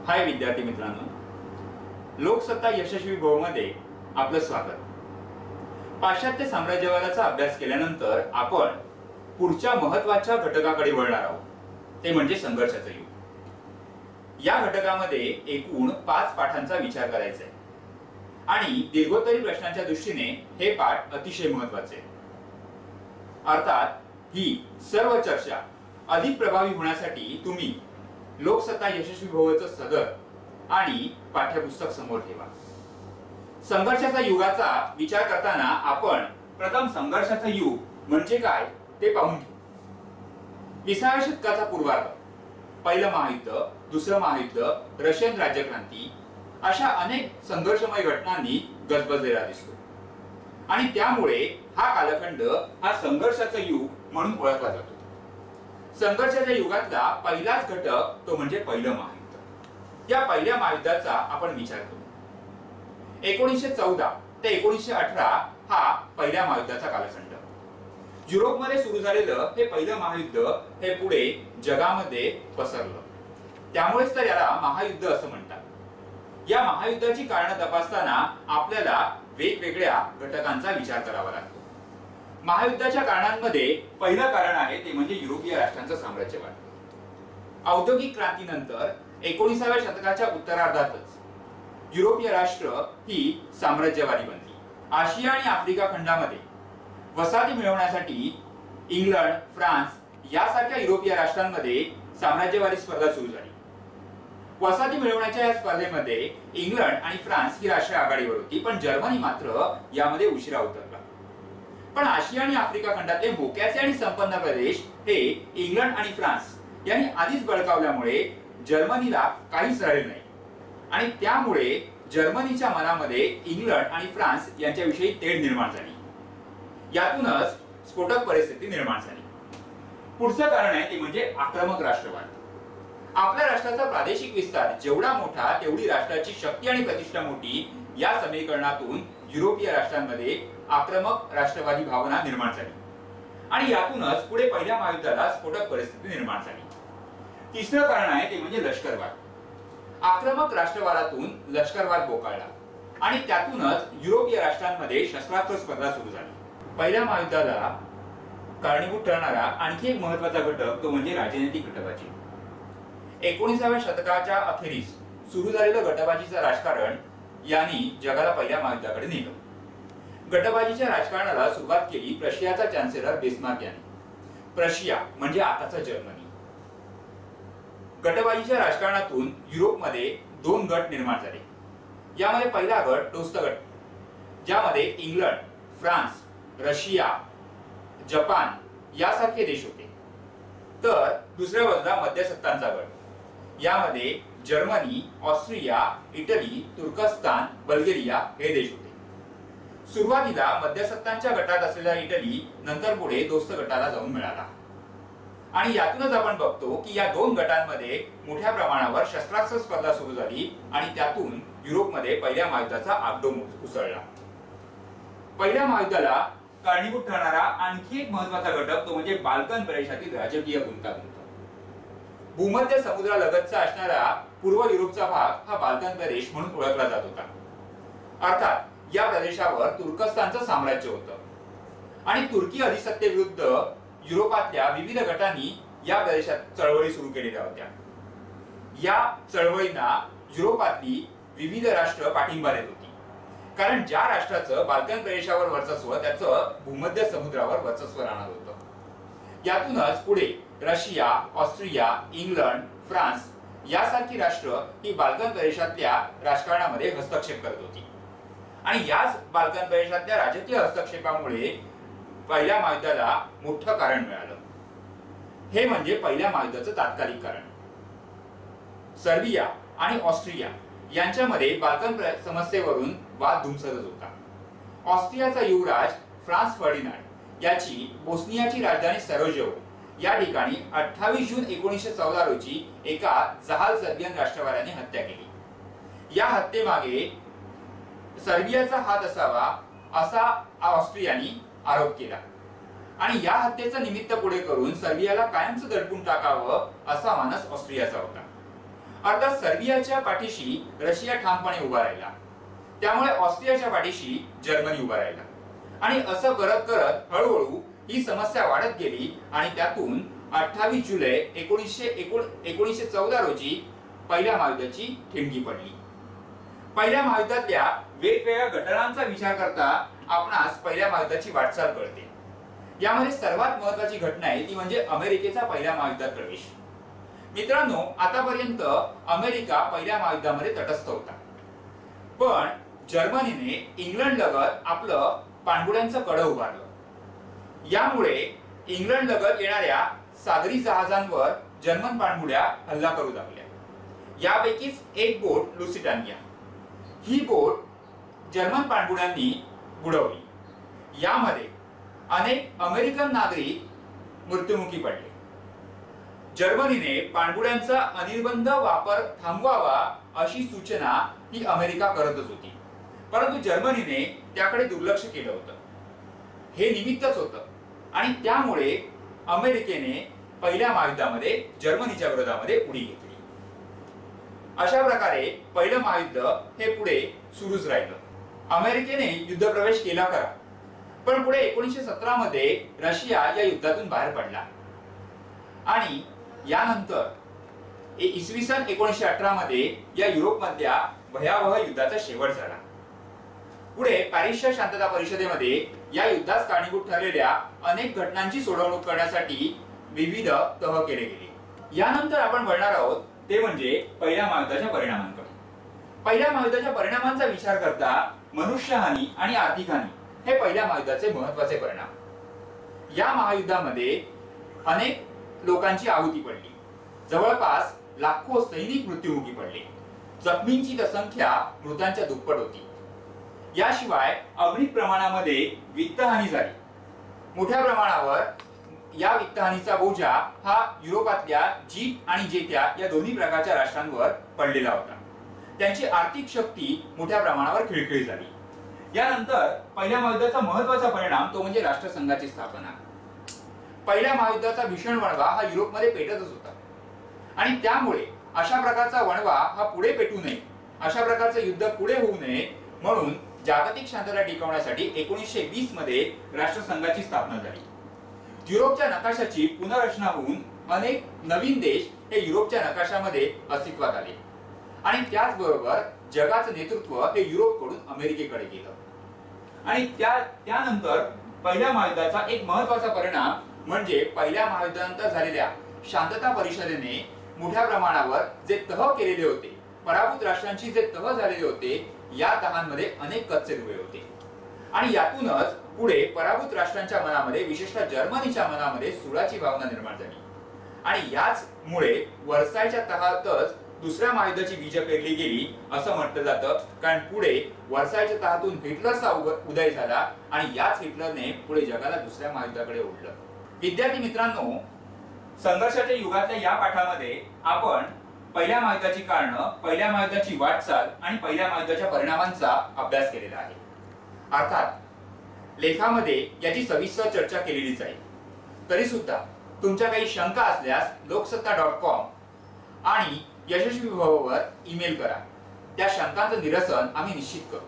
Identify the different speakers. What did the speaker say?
Speaker 1: हाय विद्यार्थी मित्रांनो, लोकसत्ता यशस्वी भवमध्ये आपलं स्वागत। पाश्चात्य साम्राज्यवादाचा अभ्यास केल्यानंतर आपण पुढच्या महत्त्वाच्या घटकाकडे वळणार आहोत, ते म्हणजे संघर्षाचं युग। या घटकामध्ये एकूण 5 पाठांचा विचार करायचा आहे आणि दीर्घोत्तरी प्रश्नांच्या दृष्टीने हे पाठ अतिशय महत्त्वाचे आहे। अर्थात ही सर्व चर्चा अधिक प्रभावी होण्यासाठी तुम्ही लोकसत्ता यशस्वी भवचं सदर आणि पाठ्यपुस्तक समोर ठेवा। संघर्षाचा युगाचा विचार करताना आपण प्रथम संघर्षाचं युग म्हणजे काय ते पाहून घेऊ। 20व्या शतकाचा पूर्वार्ध, पहिलं महायुद्ध, दुसरं महायुद्ध, रशियन राज्यक्रांती अशा अनेक संघर्षमय घटनांनी गजबजलेला दिसतो आणि त्यामुळे हा कालखंड हा संघर्षाचं युग म्हणून ओळखला जातो। संघर्षाच्या युगातला पहिलाच घटक तो म्हणजे पहिलं महायुद्ध। या पहिल्या महायुद्धाचा आपण विचार करू। 1914 ते 1918 हा पहिल्या महायुद्धाचा कालखंड। युरोपमध्ये सुरू झालेलं हे पहिलं महायुद्ध हे पुढे जगामध्ये पसरलं, त्यामुळेच तर याला महायुद्ध असं म्हणतात। या महायुद्धाची कारणं तपासताना आपल्याला वेगवेगळ्या घटकांचा विचार करावा लागतो। महायुद्धाच्या कारणांमध्ये पहिलं कारण आहे ते म्हणजे युरोपीय राष्ट्रांचं साम्राज्यवाद। औद्योगिक क्रांतीनंतर 19व्या शतकाच्या उत्तरार्धातच युरोपीय राष्ट्र ही साम्राज्यवादी बनली। आशिया आणि आफ्रिका खंडामध्ये वसाहती मिळवण्यासाठी इंग्लंड, फ्रान्स यासारख्या युरोपीय राष्ट्रांमध्ये साम्राज्यवादी स्पर्धा सुरू झाली। वसाहती मिळवण्याच्या या स्पर्धेमध्ये इंग्लंड आणि फ्रान्स ही राष्ट्रे आघाडीवर होती, पण जर्मनी मात्र यामध्ये उशिरा उतरला। पण आशिया आणि आफ्रिका खंडातले मोक्याचे आणि संपन्न प्रदेश हे इंग्लंड आणि फ्रान्स यांनी आधीच बळकावल्यामुळे जर्मनीला काहीच राहिले नाही आणि त्यामुळे जर्मनीच्या मनामध्ये इंग्लंड आणि फ्रान्स यांच्याविषयी तेढ निर्माण झाली। यातूनच स्फोटक परिस्थिती निर्माण झाली। पुढचं कारण आहे ते म्हणजे आक्रमक राष्ट्रवाद। आपल्या राष्ट्राचा प्रादेशिक विस्तार जेवढा मोठा तेवढी राष्ट्राची शक्ती आणि प्रतिष्ठा मोठी, या समीकरणातून युरोपीय राष्ट्रांमध्ये आक्रमक राष्ट्रवादी भावना निर्माण झाली आणि यातूनच पुढे पहिल्या महायुद्धाला स्फोटक परिस्थिती निर्माण झाली। तिसरं कारण आहे ते म्हणजे लष्करवाद। आक्रमक राष्ट्रवादातून लष्करवाद बोकाळला आणि त्यातूनच युरोपीय राष्ट्रांमध्ये शस्त्रास्त्र स्पर्धा सुरू झाली। पहिल्या महायुद्धाला कारणीभूत ठरणारा आणखी एक महत्त्वाचा घटक तो म्हणजे राजनैतिक गटबाजी। 19व्या शतकाच्या अखेरीस सुरू झालेलं गटबाजीचं राजकारण यांनी जगाला पहिल्या महायुद्धाकडे नेलं। गटबाजीच्या राजकारणाला सुरुवात केली प्रशियाचा चान्सेलर बिस्मार्क यांनी। प्रशिया म्हणजे आताचा जर्मनी। गटबाजीच्या राजकारणातून युरोपमध्ये 2 गट निर्माण झाले। यामध्ये पहिला गट दोस्त गट, ज्यामध्ये इंग्लंड, फ्रान्स, रशिया, जपान यासारखे देश होते। तर दुसऱ्या बाजूला मध्यसत्तांचा गट, यामध्ये जर्मनी, ऑस्ट्रिया, इटली, तुर्कस्तान, बल्गेरिया हे देश होते। सुरुवातीला मध्यसत्तांच्या गटात असलेला इटली नंतर पुढे दोस्त गटाला जाऊन मिळाला आणि यातूनच आपण बघतो की या 2 गटांमध्ये मोठ्या प्रमाणावर शस्त्रास्त्र स्पर्धा सुरू झाली आणि त्यातून युरोपमध्ये पहिल्या महायुद्धाचा आगडोम उसळला। पहिल्या महायुद्धाला कारणीभूत ठरणारा आणखी एक महत्त्वाचा घटक तो म्हणजे बाल्कन प्रदेशातील राजकीय गुंतागुंत। भूमध्य समुद्रालगतचा असणारा पूर्व युरोपचा भाग हा बाल्कन प्रदेश म्हणून ओळखला जात होता। अर्थात या प्रदेशावर तुर्कस्तानचं साम्राज्य होतं आणि तुर्की अधिसत्तेविरुद्ध युरोपातल्या विविध गटांनी या प्रदेशात चळवळी सुरू केलेल्या होत्या। या चळवळींना युरोपातली विविध राष्ट्र पाठिंबा देत होती, कारण ज्या राष्ट्राचं बाल्कन प्रदेशावर वर्चस्व त्याचं भूमध्य समुद्रावर वर्चस्व राहणार होतं। यातूनच पुढे रशिया, ऑस्ट्रिया, इंग्लंड, फ्रान्स यासारखी राष्ट्र ही बाल्कन प्रदेशातल्या राजकारणामध्ये हस्तक्षेप करत होती आणि याच बाल्कन प्रदेशातल्या राजकीय हस्तक्षेपामुळे पहिल्या महायुद्धाला मोठं कारण मिळालं। हे म्हणजे पहिल्या महायुद्धाचं तात्कालिक कारण। सर्बिया आणि ऑस्ट्रिया यांच्यामध्ये बाल्कन समस्येवरून वाद धुमसतच होता। ऑस्ट्रियाचा युवराज फ्रान्स फर्डिनांड याची बोस्नियाची राजधानी सराजेवो या ठिकाणी 28 जून 1914 रोजी एका जहाल सर्बियन राष्ट्रवाद्याने हत्या केली। या हत्येमागे सर्बियाचा हात असावा असा ऑस्ट्रियानी आरोप केला आणि या हत्येचं निमित्त पुढे करून सर्बियाला कायमचं दडपून टाकावं असा मानस ऑस्ट्रियाचा होता। अर्थात सर्बियाच्या पाठीशी रशिया ठामपणे उभा राहिला, त्यामुळे ऑस्ट्रियाच्या पाठीशी जर्मनी उभा राहिला आणि असं करत करत हळूहळू ही समस्या वाढत गेली आणि त्यातून 28 जुलै 1914 रोजी पहिल्या महायुद्धाची ठिणगी पडली. पहिल्या महायुद्धातल्या वेगवेगळ्या घटनांचा विचार करता आपणास पहिल्या महायुद्धाची वाटचाल कळते. यामध्ये सर्वात महत्त्वाची घटना आहे ती म्हणजे अमेरिकेचा पहिल्या महायुद्धात प्रवेश. मित्रांनो, आतापर्यंत अमेरिका पहिल्या महायुद्धामध्ये तटस्थ होता, पण जर्मनीने इंग्लंड लगत आपलं पाणबुड्यांचं कड उभारलं. यामुळे इंग्लंड लगत येणाऱ्या सागरी जहाजांवर जर्मन पाणबुड्या हल्ला करू लागल्या. यापैकीच एक बोट लुसिटानिया, ही बोट जर्मन पाणबुड्यांनी बुडवली. यामध्ये अनेक अमेरिकन नागरिक मृत्युमुखी पडले. जर्मनीने पाणबुड्यांचा अनिर्बंध वापर थांबवावा अशी सूचना ही अमेरिका करतच होती, परंतु जर्मनीने त्याकडे दुर्लक्ष केलं होतं. हे निमित्तच होतं आणि त्यामुळे अमेरिकेने पहिल्या महायुद्धामध्ये जर्मनीच्या विरोधामध्ये उडी घेतली. अशा प्रकारे पहिलं महायुद्ध हे पुढे सुरूच राहिलं. अमेरिकेने युद्ध प्रवेश केला खरा, पण पुढे 1917 मध्ये रशिया या युद्धातून बाहेर पडला आणि यानंतर इसवी सन 1918 मध्ये या युरोपमधल्या भयावह युद्धाचा शेवट झाला. पुढे पॅरिसच्या शांतता परिषदेमध्ये या युद्धास कारणीभूत ठरलेल्या अनेक घटनांची सोडवणूक करण्यासाठी विविध तह केले गेले. यानंतर आपण बोलणार आहोत ते म्हणजे पहिल्या महायुद्धाच्या परिणामांकडे. पहिल्या महायुद्धाच्या परिणामांचा विचार करता मनुष्यहानी आणि आर्थिक हानी हे पहिल्या महायुद्धाचे महत्त्वाचे परिणाम. या महायुद्धामध्ये अनेक लोकांची आहुती पडली. जवळपास लाखो सैनिक मृत्युमुखी पडले. जखमींची संख्या मृतांच्या दुप्पट होती. याशिवाय अगणित प्रमाणामध्ये वित्तहानी झाली. मोठ्या प्रमाणावर या वित्तहानीचा बोजा हा युरोपातल्या जीत आणि जेत्या या दोन्ही प्रकारच्या राष्ट्रांवर पडलेला होता. त्यांची आर्थिक शक्ती मोठ्या प्रमाणावर खिळखिळी झाली. यानंतर पहिल्या महायुद्धाचा महत्त्वाचा परिणाम तो म्हणजे राष्ट्रसंघाची स्थापना. पहिल्या महायुद्धाचा भीषण वणवा हा युरोपमध्ये पेटतच होता आणि त्यामुळे अशा प्रकारचा वणवा हा पुढे पेटू नये, अशा प्रकारचं युद्ध पुढे होऊ नये म्हणून जागतिक शांतता टिकवण्यासाठी 1920 मध्ये राष्ट्रसंघाची स्थापना झाली. युरोपच्या नकाशाची पुनर्रचना होऊन अनेक नवीन देश हे युरोपच्या नकाशामध्ये अस्तित्वात आले आणि त्याचबरोबर जगाचं नेतृत्व हे युरोपकडून अमेरिकेकडे गेलं. आणि त्यानंतर पहिल्या महायुद्धाचा एक महत्त्वाचा परिणाम म्हणजे पहिल्या महायुद्धानंतर झालेल्या शांतता परिषदेने मोठ्या प्रमाणावर जे तह केलेले होते, पराभूत राष्ट्रांची जे तह झालेले होते, या तहांमध्ये अनेक कच्चे दुवे होते आणि यातूनच पुढे पराभूत राष्ट्रांच्या मनामध्ये, विशेषतः जर्मनीच्या मनामध्ये सुडाची भावना निर्माण झाली आणि याचमुळे वर्सायच्या तहातच दुसऱ्या महायुद्धाची बीज पेरली गेली असं म्हटलं जातं. कारण पुढे वर्सायच्या तहातून हिटलरचा उदय झाला आणि याच हिटलरने पुढे जगाला दुसऱ्या महायुद्धाकडे ओढलं. विद्यार्थी मित्रांनो, संघर्षाच्या युगातल्या या पाठामध्ये आपण पहिल्या महायुद्धाची कारणं, पहिल्या महायुद्धाची वाटचाल आणि पहिल्या महायुद्धाच्या परिणामांचा अभ्यास केलेला आहे. अर्थात लेखामध्ये याची सविस्तर चर्चा केलेलीच आहे. तरी सुद्धा तुमच्या काही शंका असल्यास लोकसत्ता.com आणि यशस्वी भववर ईमेल करा. त्या शंकांचं निरसन आम्ही निश्चित करू.